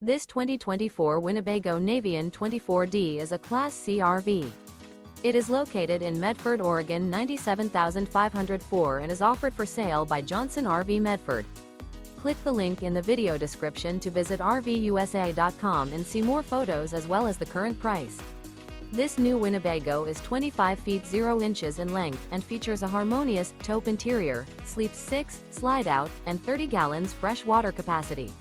This 2024 Winnebago Navion 24D is a Class C RV. It is located in Medford, Oregon 97504 and is offered for sale by Johnson RV Medford. Click the link in the video description to visit RVUSA.com and see more photos as well as the current price. This new Winnebago is 25 feet 0 inches in length and features a harmonious TAUPE interior, sleeps 6, slide-out, and 30 gallons fresh water capacity.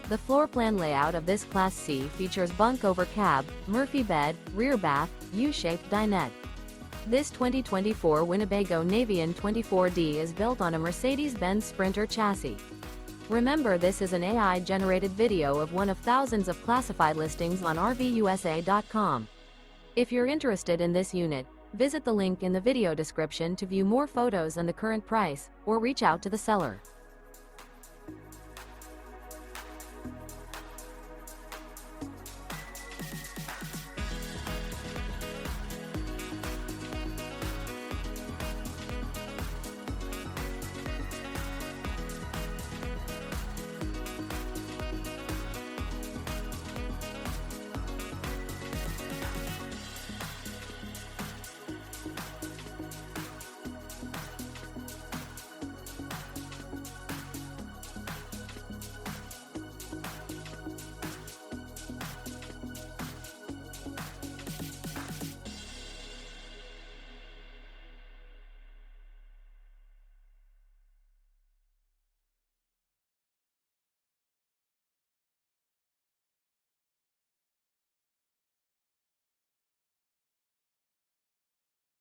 The floor plan layout of this Class C features bunk over cab, Murphy bed, rear bath, U-shaped dinette. This 2024 Winnebago Navion 24D is built on a Mercedes-Benz Sprinter chassis. Remember, this is an AI-generated video of one of thousands of classified listings on RVUSA.com. If you're interested in this unit, visit the link in the video description to view more photos and the current price, or reach out to the seller.